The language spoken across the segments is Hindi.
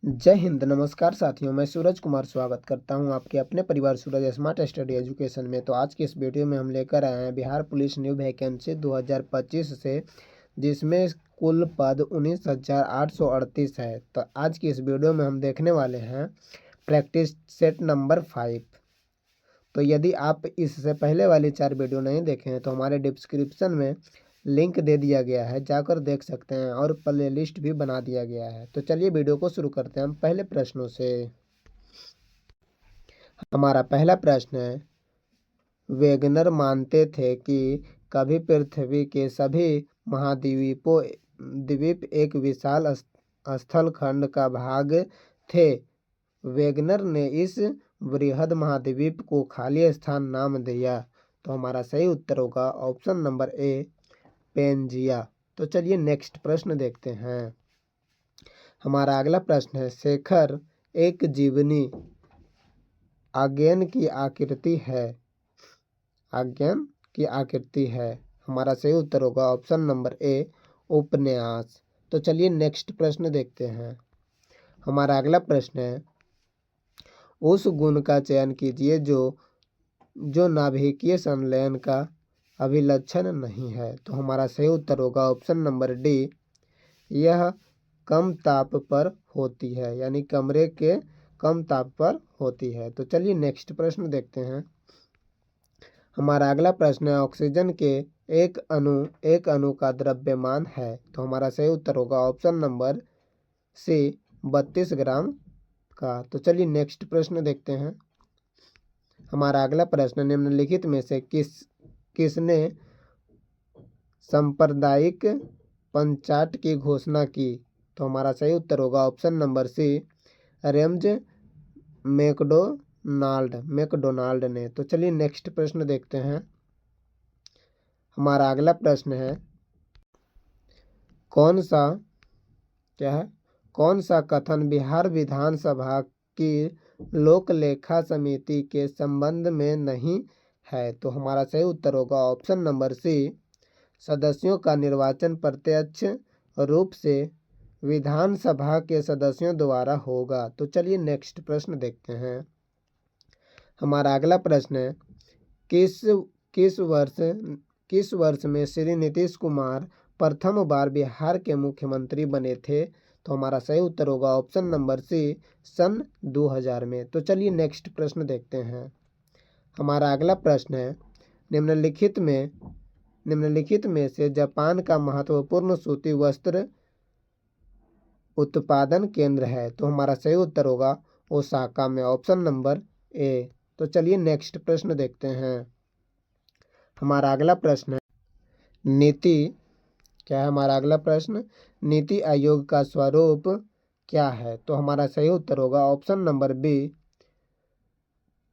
जय हिंद। नमस्कार साथियों, मैं सूरज कुमार स्वागत करता हूं आपके अपने परिवार सूरज स्मार्ट स्टडी एजुकेशन में। तो आज की इस वीडियो में हम लेकर आए हैं बिहार पुलिस न्यू वैकेंसी 2025 से, जिसमें कुल पद 19,838 है। तो आज की इस वीडियो में हम देखने वाले हैं प्रैक्टिस सेट नंबर 5। तो यदि आप इससे पहले वाली 4 वीडियो नहीं देखे हैं तो हमारे डिस्क्रिप्शन में लिंक दे दिया गया है, जाकर देख सकते हैं, और प्ले लिस्ट भी बना दिया गया है। तो चलिए वीडियो को शुरू करते हैं हम पहले प्रश्नों से। हमारा पहला प्रश्न है, वेगनर मानते थे कि कभी पृथ्वी के सभी द्वीप एक विशाल स्थलखंड का भाग थे। वेगनर ने इस वृहद महाद्वीप को खाली स्थान नाम दिया। तो हमारा सही उत्तर होगा ऑप्शन नंबर ए, पेंजिया। तो चलिए नेक्स्ट प्रश्न देखते हैं। हमारा अगला प्रश्न है, शेखर एक जीवनी आज्ञान की आकृति है। आज्ञान की आकृति है। हमारा सही उत्तर होगा ऑप्शन नंबर ए, उपन्यास। तो चलिए नेक्स्ट प्रश्न देखते हैं। हमारा अगला प्रश्न है, उस गुण का चयन कीजिए जो नाभिकीय संलयन का अभिलक्षण नहीं है। तो हमारा सही उत्तर होगा ऑप्शन नंबर डी, यह कम ताप पर होती है, यानी कमरे के कम ताप पर होती है। तो चलिए नेक्स्ट प्रश्न देखते हैं। हमारा अगला प्रश्न है, ऑक्सीजन के एक अणु का द्रव्यमान है। तो हमारा सही उत्तर होगा ऑप्शन नंबर सी, 32 ग्राम का। तो चलिए नेक्स्ट प्रश्न देखते हैं। हमारा अगला प्रश्न, निम्नलिखित में से किसने सांप्रदायिक पंचाट की घोषणा की। तो हमारा सही उत्तर होगा ऑप्शन नंबर सी, रेम्ज मैकडोनाल्ड ने। तो चलिए नेक्स्ट प्रश्न देखते हैं। हमारा अगला प्रश्न है, कौन सा कथन बिहार विधानसभा की लोक लेखा समिति के संबंध में नहीं है। तो हमारा सही उत्तर होगा ऑप्शन नंबर सी, सदस्यों का निर्वाचन प्रत्यक्ष रूप से विधानसभा के सदस्यों द्वारा होगा। तो चलिए नेक्स्ट प्रश्न देखते हैं। हमारा अगला प्रश्न है, किस वर्ष में श्री नीतीश कुमार प्रथम बार बिहार के मुख्यमंत्री बने थे। तो हमारा सही उत्तर होगा ऑप्शन नंबर सी, सन 2000 में। तो चलिए नेक्स्ट प्रश्न देखते हैं। हमारा अगला प्रश्न है, निम्नलिखित में से जापान का महत्वपूर्ण सूती वस्त्र उत्पादन केंद्र है। तो हमारा सही उत्तर होगा ओसाका में, ऑप्शन नंबर ए। तो चलिए नेक्स्ट प्रश्न देखते हैं। हमारा अगला प्रश्न है, हमारा अगला प्रश्न, नीति आयोग का स्वरूप क्या है। तो हमारा सही उत्तर होगा ऑप्शन नंबर बी,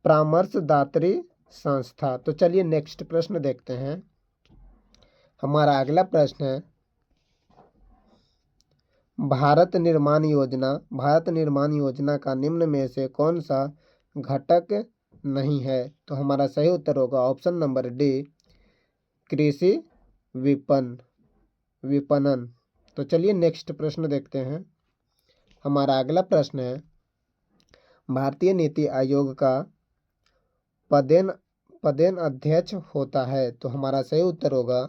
परामर्शदात्री संस्था। तो चलिए नेक्स्ट प्रश्न देखते हैं। हमारा अगला प्रश्न है, भारत निर्माण योजना का निम्न में से कौन सा घटक नहीं है। तो हमारा सही उत्तर होगा ऑप्शन नंबर डी, कृषि विपणन। तो चलिए नेक्स्ट प्रश्न देखते हैं। हमारा अगला प्रश्न है, भारतीय नीति आयोग का पदेन अध्यक्ष होता है। तो हमारा सही उत्तर होगा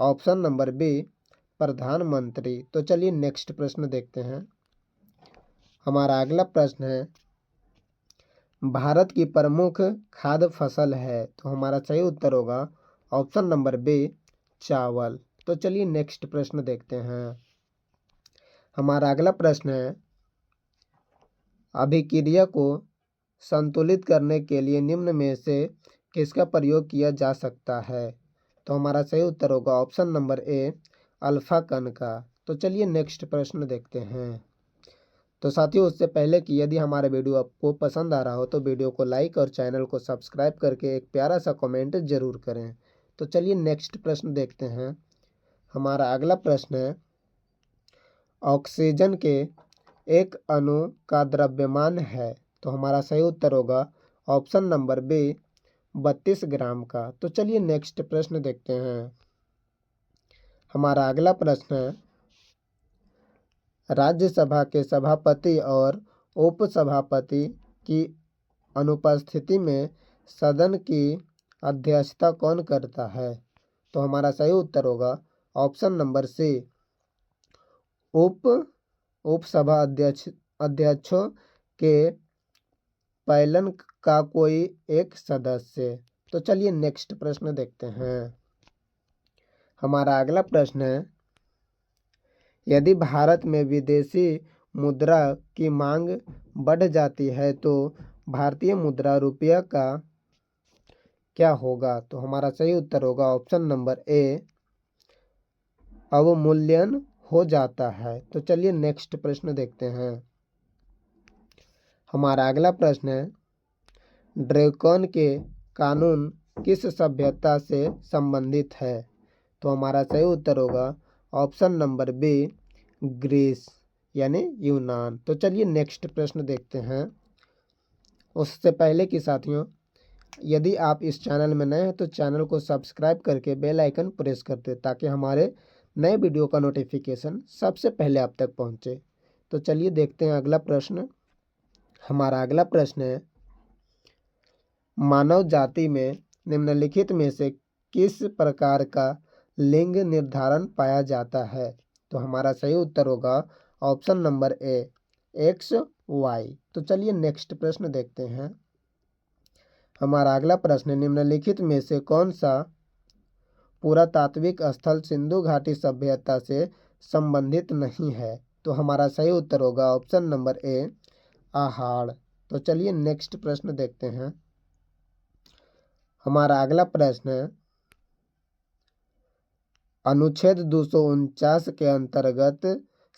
ऑप्शन नंबर बी, प्रधानमंत्री। तो चलिए नेक्स्ट प्रश्न देखते हैं। हमारा अगला प्रश्न है, भारत की प्रमुख खाद्य फसल है। तो हमारा सही उत्तर होगा ऑप्शन नंबर बी, चावल। तो चलिए नेक्स्ट प्रश्न देखते हैं। हमारा अगला प्रश्न है, अभिक्रिया को संतुलित करने के लिए निम्न में से किसका प्रयोग किया जा सकता है। तो हमारा सही उत्तर होगा ऑप्शन नंबर ए, अल्फा कण का। तो चलिए नेक्स्ट प्रश्न देखते हैं। तो साथियों, उससे पहले कि यदि हमारा वीडियो आपको पसंद आ रहा हो तो वीडियो को लाइक और चैनल को सब्सक्राइब करके एक प्यारा सा कमेंट जरूर करें। तो चलिए नेक्स्ट प्रश्न देखते हैं। हमारा अगला प्रश्न है, ऑक्सीजन के एक अणु का द्रव्यमान है। तो हमारा सही उत्तर होगा ऑप्शन नंबर बी, 32 ग्राम का। तो चलिए नेक्स्ट प्रश्न देखते हैं। हमारा अगला प्रश्न है, राज्यसभा के सभापति और उपसभापति की अनुपस्थिति में सदन की अध्यक्षता कौन करता है? तो हमारा सही उत्तर होगा ऑप्शन नंबर सी, उपसभा अध्यक्षों के पैनल का कोई एक सदस्य। तो चलिए नेक्स्ट प्रश्न देखते हैं। हमारा अगला प्रश्न है, यदि भारत में विदेशी मुद्रा की मांग बढ़ जाती है तो भारतीय मुद्रा रुपया का क्या होगा? तो हमारा सही उत्तर होगा ऑप्शन नंबर ए, अवमूल्यन हो जाता है। तो चलिए नेक्स्ट प्रश्न देखते हैं। हमारा अगला प्रश्न है, ड्रैकन के कानून किस सभ्यता से संबंधित है? तो हमारा सही उत्तर होगा ऑप्शन नंबर बी, ग्रीस यानी यूनान। तो चलिए नेक्स्ट प्रश्न देखते हैं। उससे पहले कि साथियों, यदि आप इस चैनल में नए हैं तो चैनल को सब्सक्राइब करके बेल आइकन प्रेस कर दें ताकि हमारे नए वीडियो का नोटिफिकेशन सबसे पहले आप तक पहुंचे। तो चलिए देखते हैं अगला प्रश्न। हमारा अगला प्रश्न है, मानव जाति में निम्नलिखित में से किस प्रकार का लिंग निर्धारण पाया जाता है? तो हमारा सही उत्तर होगा option number A, X Y. तो चलिए नेक्स्ट प्रश्न देखते हैं। हमारा अगला प्रश्न, निम्नलिखित में से कौन सा पुरातात्विक स्थल सिंधु घाटी सभ्यता से संबंधित नहीं है? तो हमारा सही उत्तर होगा ऑप्शन नंबर ए, आहाड़। तो चलिए नेक्स्ट प्रश्न देखते हैं। हमारा अगला प्रश्न है, अनुच्छेद 249 के अंतर्गत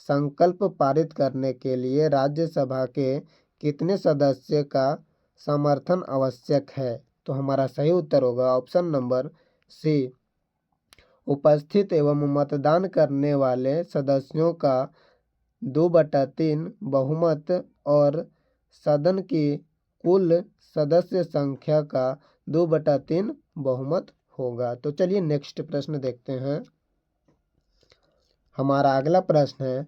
संकल्प पारित करने के लिए राज्यसभा के कितने सदस्य का समर्थन आवश्यक है? तो हमारा सही उत्तर होगा ऑप्शन नंबर सी, उपस्थित एवं मतदान करने वाले सदस्यों का 2/3 बहुमत और सदन की कुल सदस्य संख्या का 2/3 बहुमत होगा। तो चलिए नेक्स्ट प्रश्न देखते हैं। हमारा अगला प्रश्न है,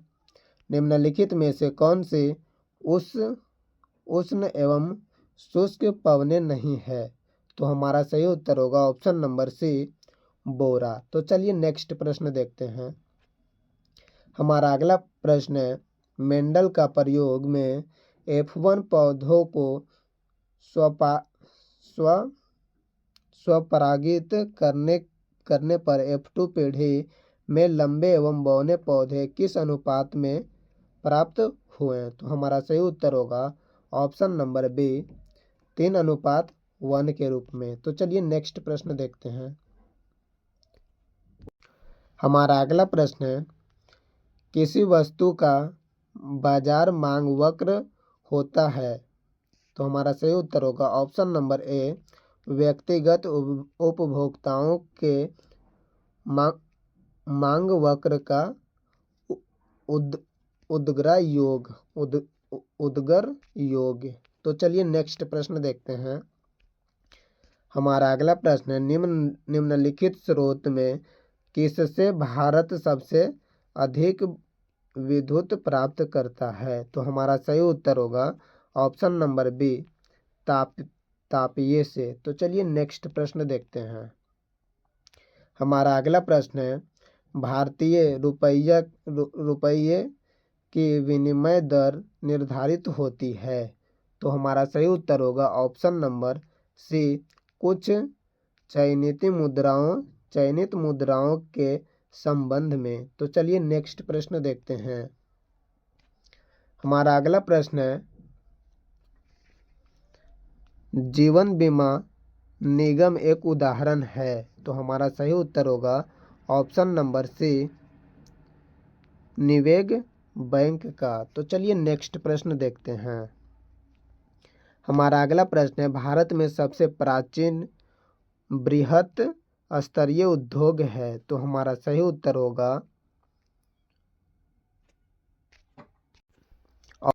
निम्नलिखित में से कौन सी उष्ण एवं शुष्क पवनें नहीं है? तो हमारा सही उत्तर होगा ऑप्शन नंबर सी, बोरा। तो चलिए नेक्स्ट प्रश्न देखते हैं। हमारा अगला प्रश्न है, मेंडल का प्रयोग में F1 पौधों को स्वपरागित करने पर F2 पीढ़ी में लंबे एवं बौने पौधे किस अनुपात में प्राप्त हुए? तो हमारा सही उत्तर होगा ऑप्शन नंबर बी, 3:1 के रूप में। तो चलिए नेक्स्ट प्रश्न देखते हैं। हमारा अगला प्रश्न है, किसी वस्तु का बाजार मांग वक्र होता है? तो हमारा सही उत्तर होगा ऑप्शन नंबर ए, व्यक्तिगत उपभोक्ताओं के मांग वक्र का उद्गर योग। तो चलिए नेक्स्ट प्रश्न देखते हैं। हमारा अगला प्रश्न है, निम्नलिखित स्रोत में किससे भारत सबसे अधिक विद्युत प्राप्त करता है? तो हमारा सही उत्तर होगा ऑप्शन नंबर बी, तापीय से। तो चलिए नेक्स्ट प्रश्न देखते हैं। हमारा अगला प्रश्न है, भारतीय रुपये की विनिमय दर निर्धारित होती है? तो हमारा सही उत्तर होगा ऑप्शन नंबर सी, कुछ चयनित मुद्राओं के संबंध में। तो चलिए नेक्स्ट प्रश्न देखते हैं। हमारा अगला प्रश्न है, जीवन बीमा निगम एक उदाहरण है? तो हमारा सही उत्तर होगा ऑप्शन नंबर सी, निवेश बैंक का। तो चलिए नेक्स्ट प्रश्न देखते हैं। हमारा अगला प्रश्न है, भारत में सबसे प्राचीन बृहत स्तरीय उद्योग है? तो हमारा सही उत्तर होगा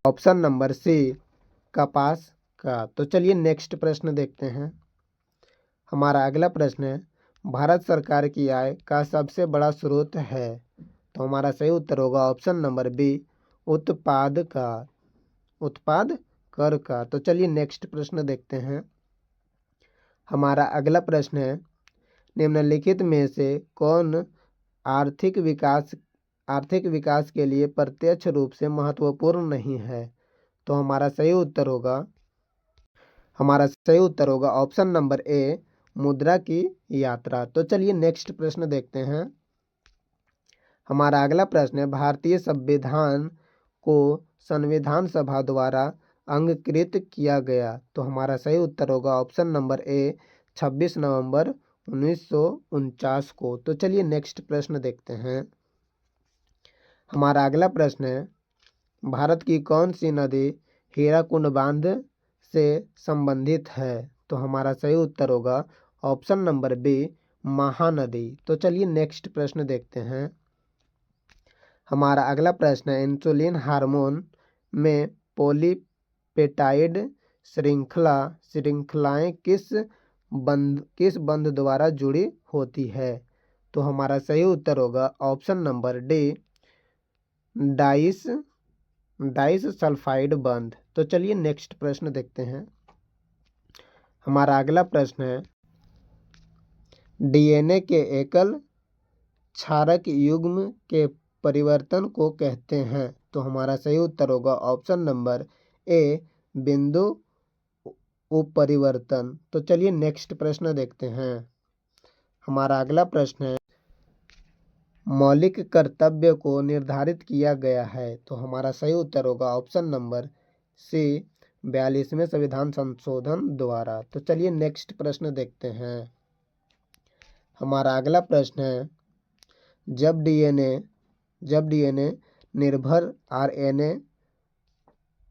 ऑप्शन नंबर सी, कपास का। तो चलिए नेक्स्ट प्रश्न देखते हैं। हमारा अगला प्रश्न है, भारत सरकार की आय का सबसे बड़ा स्रोत है? तो हमारा सही उत्तर होगा ऑप्शन नंबर बी, उत्पाद का, उत्पाद कर का। तो चलिए नेक्स्ट प्रश्न देखते हैं। हमारा अगला प्रश्न है, निम्नलिखित में से कौन आर्थिक विकास के लिए प्रत्यक्ष रूप से महत्वपूर्ण नहीं है। तो हमारा सही उत्तर होगा ऑप्शन नंबर ए, मुद्रा की यात्रा। तो चलिए नेक्स्ट प्रश्न देखते हैं। हमारा अगला प्रश्न है, भारतीय संविधान को संविधान सभा द्वारा अंगीकृत किया गया। तो हमारा सही उत्तर होगा ऑप्शन नंबर ए, 26 नवंबर 1949 को। तो चलिए नेक्स्ट प्रश्न देखते हैं। हमारा अगला प्रश्न है, भारत की कौन सी नदी हीराकुंड बांध से संबंधित है। तो हमारा सही उत्तर होगा ऑप्शन नंबर बी, महानदी। तो चलिए नेक्स्ट प्रश्न देखते हैं। हमारा अगला प्रश्न है, इंसुलिन हार्मोन में पॉलीपेटाइड श्रृंखलाएं किस बंध द्वारा जुड़ी होती है। तो हमारा सही उत्तर होगा option number D, dice sulphide बंध। तो चलिए नेक्स्ट प्रश्न देखते हैं। हमारा अगला प्रश्न है, डीएनए के एकल क्षारक युग्म के परिवर्तन को कहते हैं। तो हमारा सही उत्तर होगा ऑप्शन नंबर ए, बिंदु उपरिवर्तन। तो चलिए नेक्स्ट प्रश्न देखते हैं। हमारा अगला प्रश्न है, मौलिक कर्तव्य को निर्धारित किया गया है। तो हमारा सही उत्तर होगा ऑप्शन नंबर सी, 42वें संविधान संशोधन द्वारा। तो चलिए नेक्स्ट प्रश्न देखते हैं। हमारा अगला प्रश्न है, जब डीएनए निर्भर आरएनए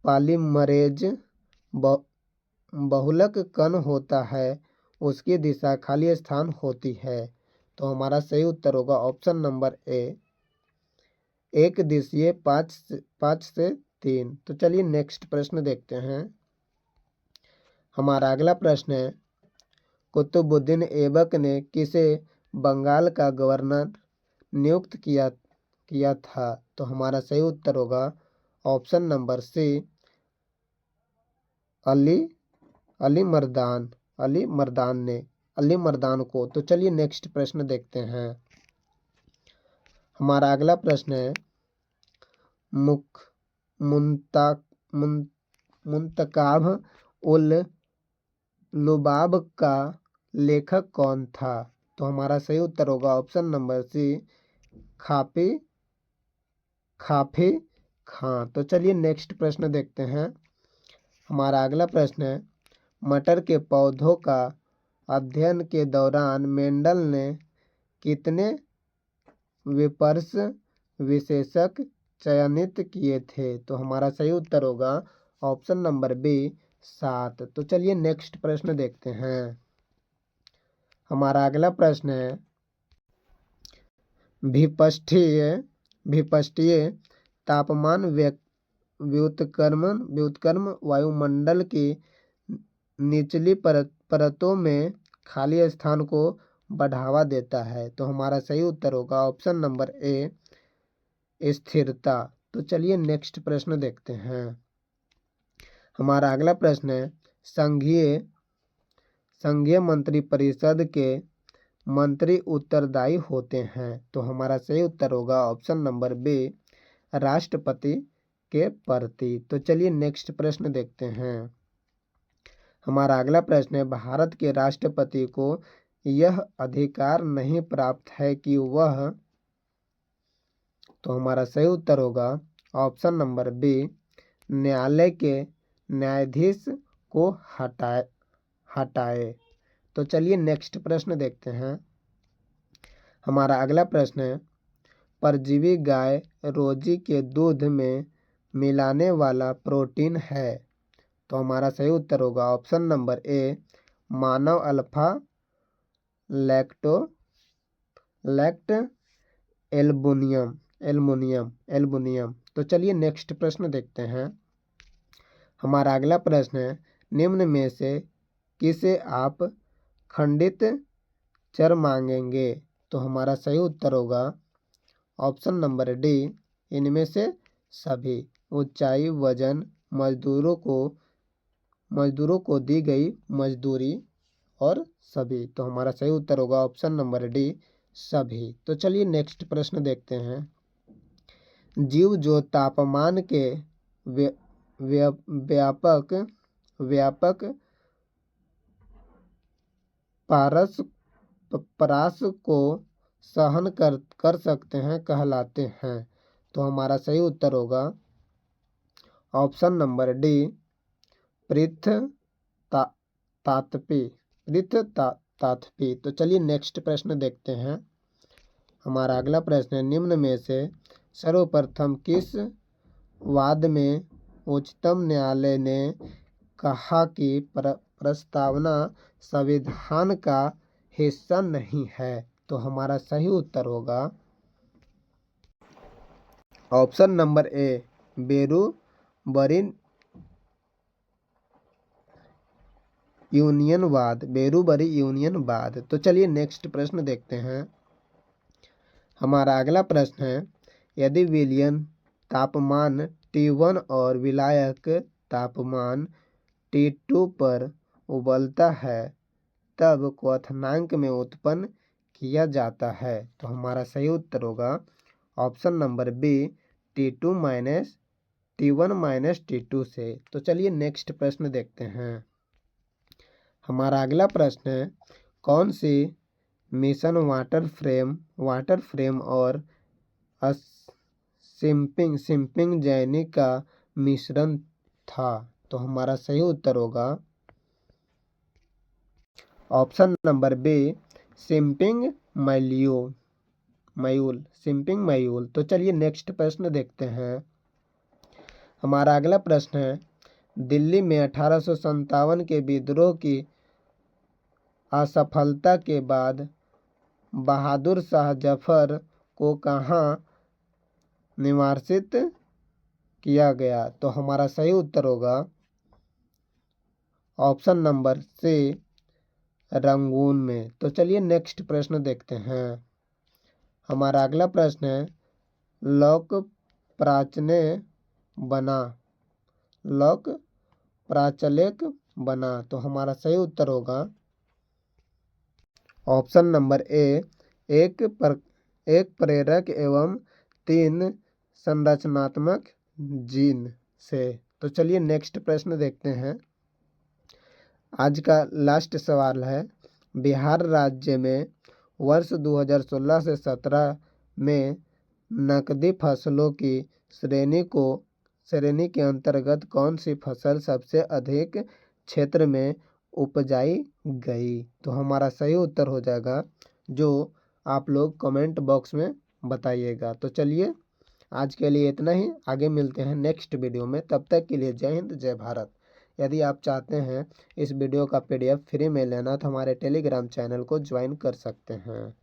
पॉलीमरेज बहुलक कण होता है, उसकी दिशा खाली स्थान होती है। तो हमारा सही उत्तर होगा ऑप्शन नंबर ए, एक दिशीय 5 से 3। तो चलिए नेक्स्ट प्रश्न देखते हैं। हमारा अगला प्रश्न है, कुतुबुद्दीन ऐबक ने किसे बंगाल का गवर्नर नियुक्त किया था। तो हमारा सही उत्तर होगा option number C, Ali Mardan को। तो चलिए नेक्स्ट प्रश्न देखते हैं। हमारा अगला प्रश्न है, मुंतकाब उल लुबाब का लेखक कौन था। तो हमारा सही उत्तर होगा ऑप्शन नंबर सी, खाफी खां। तो चलिए नेक्स्ट प्रश्न देखते हैं। हमारा अगला प्रश्न है, मटर के पौधों का अध्ययन के दौरान मेंडल ने कितने विपर्स विशेषक चयनित किए थे। तो हमारा सही उत्तर होगा ऑप्शन नंबर बी, 7। तो चलिए नेक्स्ट प्रश्न देखते हैं। हमारा अगला प्रश्न है, भूपृष्ठीय तापमान व्युत्क्रमण वायुमंडल की निचली परतों में खाली स्थान को बढ़ावा देता है। तो हमारा सही उत्तर होगा ऑप्शन नंबर ए, स्थिरता। तो चलिए नेक्स्ट प्रश्न देखते हैं। हमारा अगला प्रश्न है, संघीय मंत्रिपरिषद के मंत्री उत्तरदायी होते हैं। तो हमारा सही उत्तर होगा ऑप्शन नंबर बी, राष्ट्रपति के प्रति। तो चलिए नेक्स्ट प्रश्न देखते हैं। हमारा अगला प्रश्न है, भारत के राष्ट्रपति को यह अधिकार नहीं प्राप्त है कि वह। तो हमारा सही उत्तर होगा ऑप्शन नंबर बी, न्यायालय के न्यायाधीश को हटाए। तो चलिए नेक्स्ट प्रश्न देखते हैं। हमारा अगला प्रश्न है, परजीवी गाय रोजी के दूध में मिलाने वाला प्रोटीन है। तो हमारा सही उत्तर होगा ऑप्शन नंबर ए, मानव अल्फा लैक्ट एल्बुनियम। तो चलिए नेक्स्ट प्रश्न देखते हैं। हमारा अगला प्रश्न है, निम्न में से किसे आप खंडित चर मांगेंगे। तो हमारा सही उत्तर होगा ऑप्शन नंबर डी, इनमें से सभी। ऊंचाई, वजन, मजदूरों को दी गई मजदूरी और सभी। तो हमारा सही उत्तर होगा ऑप्शन नंबर डी, सभी। तो चलिए नेक्स्ट प्रश्न देखते हैं। जीव जो तापमान के व्य- व्यापक व्यापक परास को सहन कर सकते हैं कहलाते हैं। तो हमारा सही उत्तर होगा ऑप्शन नंबर डी, पृथ ता, तात्पी तात्पी। तो चलिए नेक्स्ट प्रश्न देखते हैं। हमारा अगला प्रश्न है, निम्न में से सर्वप्रथम किस वाद में उच्चतम न्यायालय ने कहा कि प्रस्तावना संविधान का हिस्सा नहीं है। तो हमारा सही उत्तर होगा ऑप्शन नंबर ए, बेरूबरी यूनियनवाद। तो चलिए नेक्स्ट प्रश्न देखते हैं। हमारा अगला प्रश्न है, यदि विलयन तापमान T1 और विलायक तापमान T2 पर उबलता है तब क्वथनांक में उत्पन्न किया जाता है। तो हमारा सही उत्तर होगा option number B, T1 minus T2 से। तो चलिए नेक्स्ट प्रश्न देखते हैं। हमारा अगला प्रश्न है, कौन सी मिशन वाटर फ्रेम और सिंपिंग जैनी का मिश्रण था। तो हमारा सही उत्तर होगा ऑप्शन नंबर बी, सिंपिंग मयूल। तो चलिए नेक्स्ट प्रश्न देखते हैं। हमारा अगला प्रश्न है, दिल्ली में 1857 के विद्रोह की असफलता के बाद बहादुर शाह जफर को कहाँ निवासित किया गया। तो हमारा सही उत्तर होगा ऑप्शन नंबर सी, रंगून में। तो चलिए नेक्स्ट प्रश्न देखते हैं। हमारा अगला प्रश्न है, लोक प्राचलिक बना। तो हमारा सही उत्तर होगा ऑप्शन नंबर ए, एक प्रेरक एवं 3 संरचनात्मक जीन से। तो चलिए नेक्स्ट प्रश्न देखते हैं। आज का लास्ट सवाल है, बिहार राज्य में वर्ष 2016 से 17 में नकदी फसलों की श्रेणी के अंतर्गत कौन सी फसल सबसे अधिक क्षेत्र में उपजाई गई। तो हमारा सही उत्तर हो जाएगा, जो आप लोग कमेंट बॉक्स में बताइएगा। तो चलिए आज के लिए इतना ही, आगे मिलते हैं नेक्स्ट वीडियो में। तब तक के लिए जय हिंद, जय भारत। यदि आप चाहते हैं इस वीडियो का PDF फ्री में लेना तो हमारे टेलीग्राम चैनल को ज्वाइन कर सकते हैं।